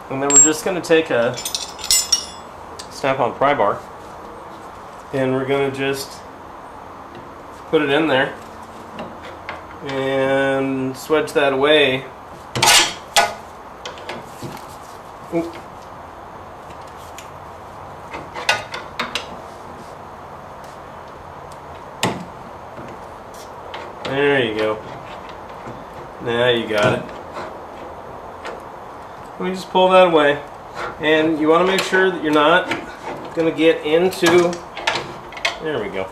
And then we're just going to take a snap-on pry bar and we're going to just put it in there and swedge that away. Ooh. There you go. Now you got it. Let me just pull that away. And you want to make sure that you're not going to get into, there we go.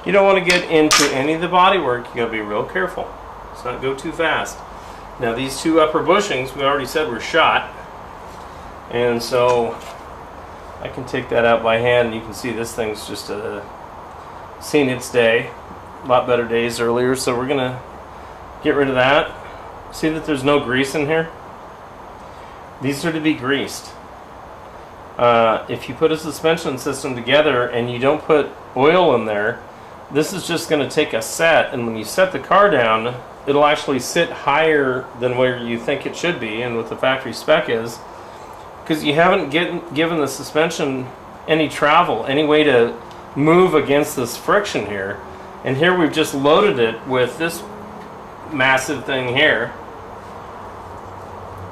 You don't want to get into any of the body work. You got to be real careful. Let's not go too fast. Now these two upper bushings, we already said were shot. And so I can take that out by hand. You can see this thing's just seen its day. A lot better days earlier. So we're going to get rid of that. See that there's no grease in here? These are to be greased. If you put a suspension system together and you don't put oil in there, this is just going to take a set, and when you set the car down, it'll actually sit higher than where you think it should be and what the factory spec is, because you haven't given the suspension any travel, any way to move against this friction here. And here we've just loaded it with this massive thing here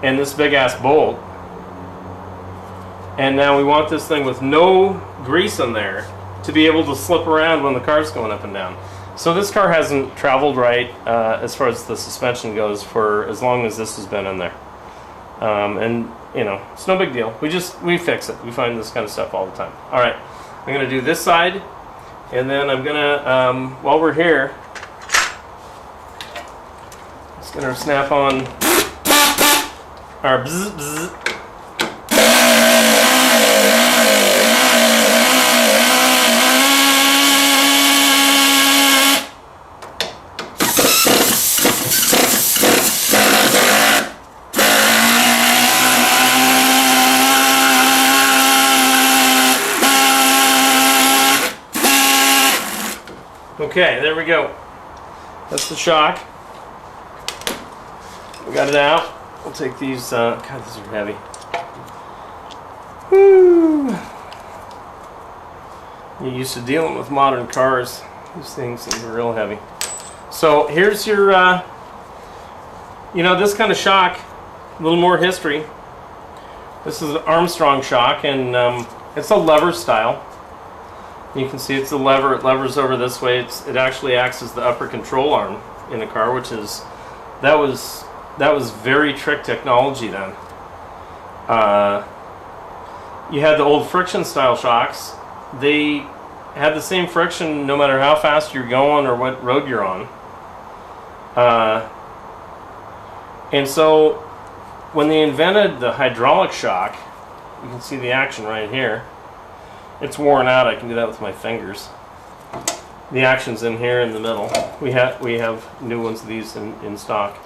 and this big ass bolt. And now we want this thing with no grease in there to be able to slip around when the car's going up and down. So this car hasn't traveled right as far as the suspension goes for as long as this has been in there. And you know, it's no big deal. We fix it. We find this kind of stuff all the time. All right, I'm gonna do this side, and then I'm gonna, while we're here, just gonna snap on our bzz bzz. Okay, there we go. That's the shock. We got it out. We'll take these, God, these are heavy. Woo! You're used to dealing with modern cars. These things are real heavy. So here's your, you know, this kind of shock, a little more history. This is an Armstrong shock, and it's a lever style. You can see it's the lever. It levers over this way. It actually acts as the upper control arm in a car, which is that was very trick technology then. You had the old friction style shocks. They had the same friction no matter how fast you're going or what road you're on. And so when they invented the hydraulic shock, you can see the action right here. It's worn out. I can do that with my fingers. The action's in here in the middle. We have new ones of these in stock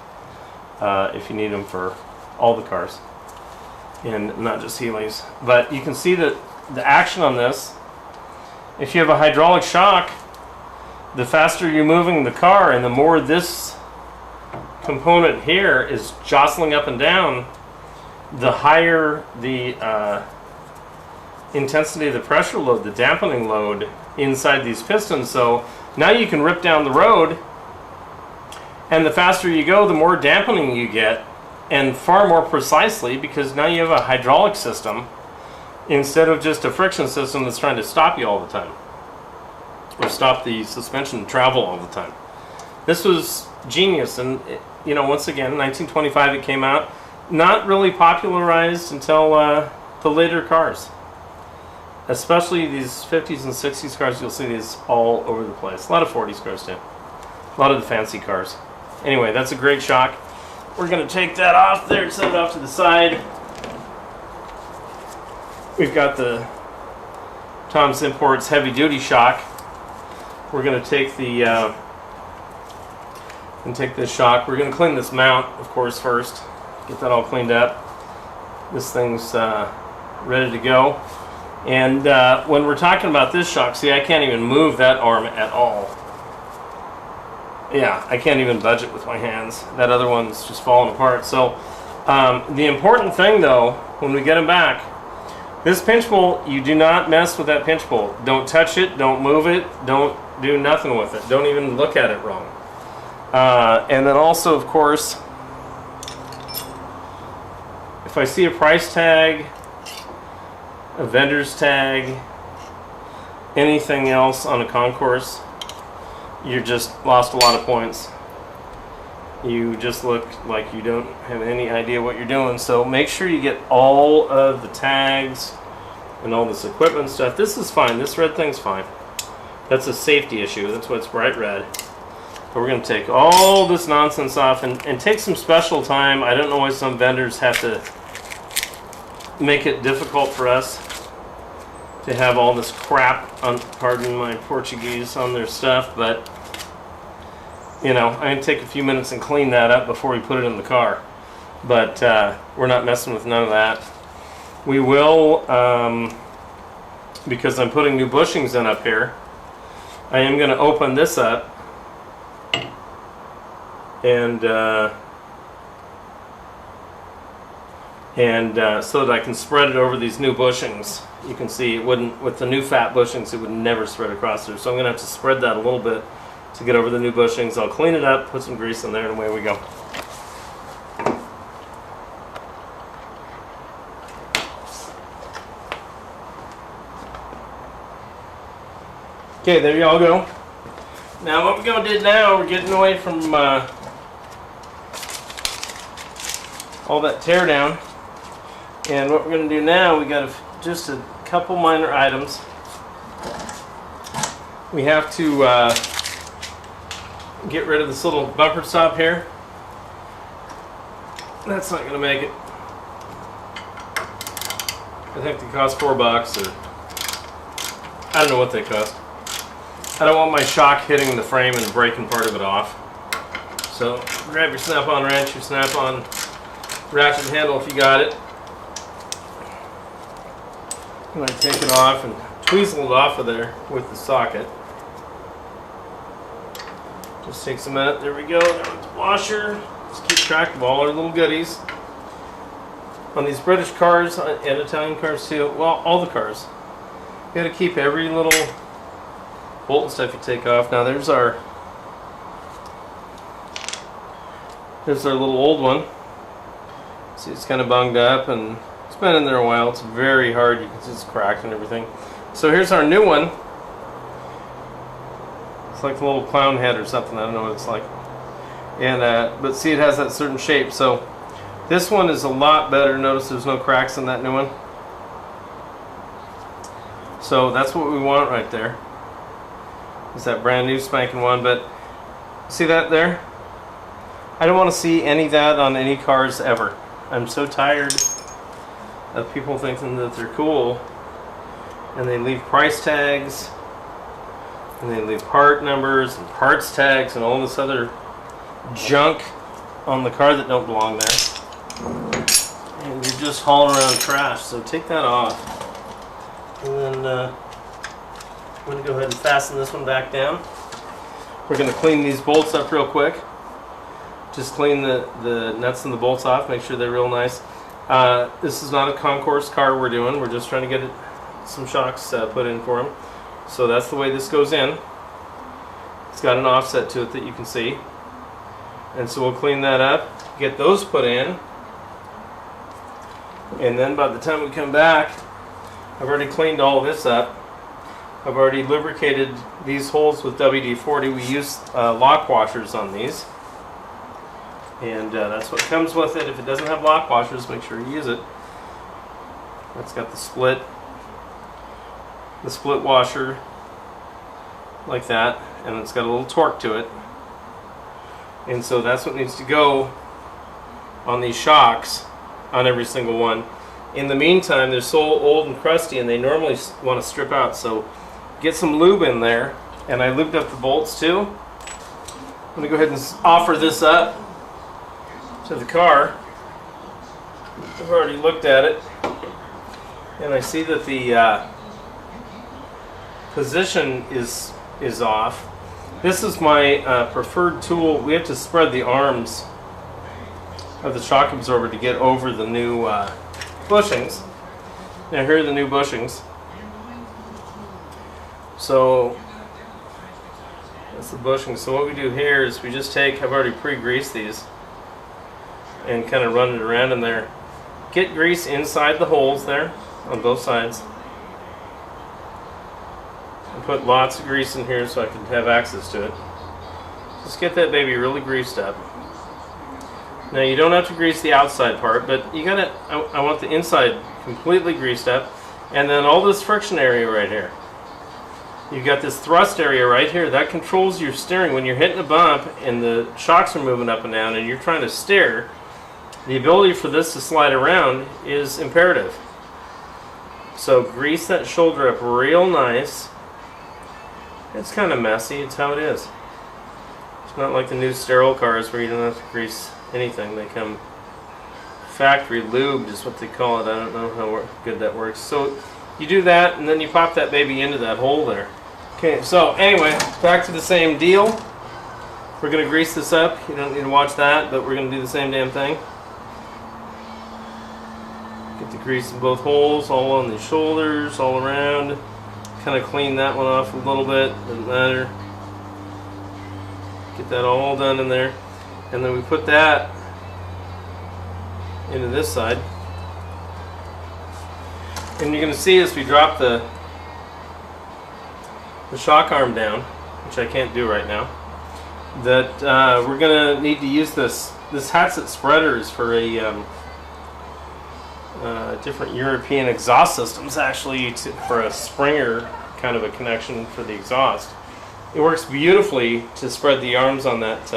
if you need them for all the cars, and not just Healeys. But you can see that the action on this, if you have a hydraulic shock, the faster you're moving the car and the more this component here is jostling up and down, the higher the intensity of the pressure load, the dampening load inside these pistons. So now you can rip down the road, and the faster you go, the more dampening you get, and far more precisely, because now you have a hydraulic system instead of just a friction system that's trying to stop you all the time or stop the suspension travel all the time. This was genius, and you know, once again, in 1925 it came out, not really popularized until the later cars. Especially these 50s and 60s cars, you'll see these all over the place. A lot of 40s cars too. A lot of the fancy cars. Anyway, that's a great shock. We're going to take that off there, set it off to the side. We've got the Tom's Imports heavy duty shock. We're going to take the this shock. We're going to clean this mount, of course, first. Get that all cleaned up. This thing's ready to go. And when we're talking about this shock, see, I can't even move that arm at all. Yeah, I can't even budge it with my hands. That other one's just falling apart. So The important thing though, when we get them back, this pinch bolt, you do not mess with that pinch bolt. Don't touch it, don't move it, don't do nothing with it. Don't even look at it wrong. And then also, of course, if I see a price tag, a vendor's tag, anything else on a concourse, you just lost a lot of points. You just look like you don't have any idea what you're doing. So make sure you get all of the tags and all this equipment stuff. This is fine. This red thing's fine. That's a safety issue. That's why it's bright red. But we're going to take all this nonsense off and take some special time. I don't know why some vendors have to make it difficult for us to have all this crap, pardon my Portuguese, on their stuff, but you know, I'm going to take a few minutes and clean that up before we put it in the car. But we're not messing with none of that. We will, because I'm putting new bushings in up here, I am going to open this up and so that I can spread it over these new bushings. You can see it wouldn't, with the new fat bushings, it would never spread across there. So I'm going to have to spread that a little bit to get over the new bushings. I'll clean it up, put some grease in there, and away we go. Okay, there you all go. Now what we're going to do now, we're getting away from all that tear down. And what we're going to do now, we got just a couple minor items. We have to get rid of this little bumper stop here. That's not going to make it. I think they cost $4, or I don't know what they cost. I don't want my shock hitting the frame and breaking part of it off. So grab your snap-on wrench, your snap-on ratchet handle if you got it. I'm going to take it off and tweezle it off of there with the socket. Just takes a minute. There we go. There's the washer. Let's keep track of all our little goodies. On these British cars and Italian cars too, well, all the cars, you got to keep every little bolt and stuff you take off. Now there's our little old one. See, it's kind of bunged up and it's been in there a while. It's very hard. You can see it's cracked and everything. So here's our new one. It's like a little clown head or something. I don't know what it's like. And but see, it has that certain shape. So this one is a lot better. Notice there's no cracks in that new one. So that's what we want right there. Is that brand new spanking one. But see that there? I don't want to see any of that on any cars ever. I'm so tired of people thinking that they're cool and they leave price tags and they leave part numbers and parts tags and all this other junk on the car that don't belong there, and you're just hauling around trash. So take that off, and then I'm going to go ahead and fasten this one back down. We're going to clean these bolts up real quick. Just clean the nuts and the bolts off, make sure they're real nice. This is not a concourse car we're doing. We're just trying to get some shocks put in for them. So that's the way this goes in. It's got an offset to it that you can see. And so we'll clean that up, get those put in. And then by the time we come back, I've already cleaned all of this up. I've already lubricated these holes with WD-40. We use lock washers on these. And that's what comes with it. If it doesn't have lock washers, make sure you use it. It's got the split washer like that, and it's got a little torque to it. And so that's what needs to go on these shocks on every single one. In the meantime, they're so old and crusty and they normally want to strip out, so get some lube in there. And I lubed up the bolts too. I'm going to go ahead and offer this up to the car. I've already looked at it and I see that the position is off. This is my preferred tool. We have to spread the arms of the shock absorber to get over the new bushings. Now here are the new bushings. So that's the bushing. So what we do here is we just take, I've already pre-greased these, and kind of run it around in there. Get grease inside the holes there on both sides. And put lots of grease in here so I can have access to it. Just get that baby really greased up. Now you don't have to grease the outside part, but you gotta, I want the inside completely greased up. And then all this friction area right here. You've got this thrust area right here that controls your steering. When you're hitting a bump and the shocks are moving up and down and you're trying to steer, the ability for this to slide around is imperative. So grease that shoulder up real nice. It's kind of messy, it's how it is. It's not like the new sterile cars where you don't have to grease anything. They come factory lubed is what they call it. I don't know how good that works. So you do that and then you pop that baby into that hole there. Okay, so anyway, back to the same deal. We're going to grease this up. You don't need to watch that, but we're going to do the same damn thing. Get the grease in both holes, all on the shoulders, all around. Kind of clean that one off a little bit, doesn't matter. Get that all done in there. And then we put that into this side. And you're going to see as we drop the shock arm down, which I can't do right now, that we're going to need to use this Hatset spreader is for a different European exhaust systems, actually, for a Springer kind of a connection for the exhaust. It works beautifully to spread the arms on that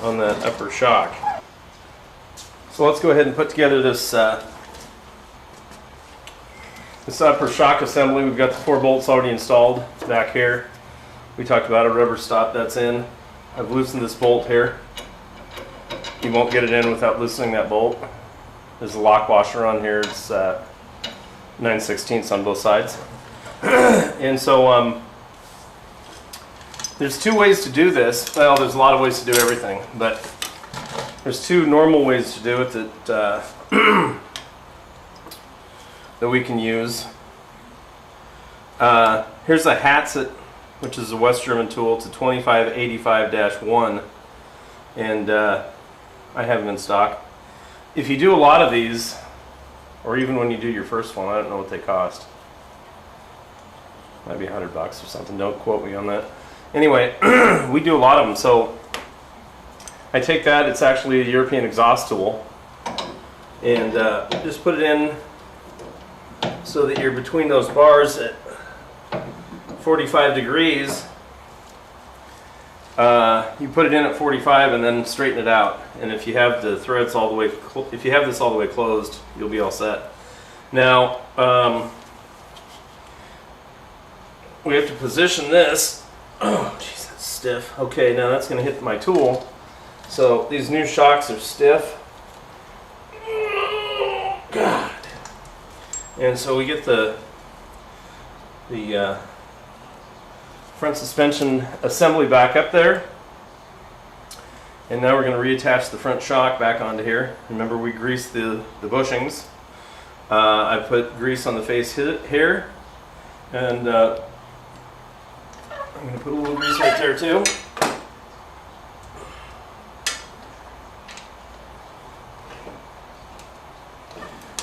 upper shock. So let's go ahead and put together this upper shock assembly. We've got the 4 bolts already installed back here. We talked about a rubber stop that's in. I've loosened this bolt here. You won't get it in without loosening that bolt. There's a lock washer on here. It's 9/16 on both sides. And so there's 2 ways to do this. Well, there's a lot of ways to do everything, but there's 2 normal ways to do it that that we can use. Here's a Hatset, which is a West German tool. It's a 2585-1, and I have them in stock. If you do a lot of these, or even when you do your first one, I don't know what they cost. Might be $100 or something. Don't quote me on that. Anyway, we do a lot of them. So I take that. It's actually a European exhaust tool, and just put it in so that you're between those bars at 45 degrees. You put it in at 45 and then straighten it out. And if you have the threads all the way, if you have this all the way closed, you'll be all set. Now we have to position this. Oh, jeez, that's stiff. Okay, now that's going to hit my tool. So these new shocks are stiff. God. And so we get the front suspension assembly back up there. And now we're going to reattach the front shock back onto here. Remember, we greased the bushings. I put grease on the face here. And I'm going to put a little grease right there too.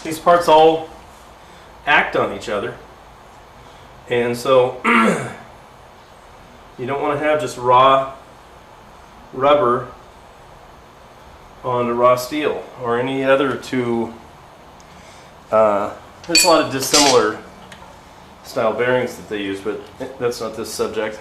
These parts all act on each other, and so you don't want to have just raw rubber on the raw steel or any other two. There's a lot of dissimilar style bearings that they use, but that's not this subject.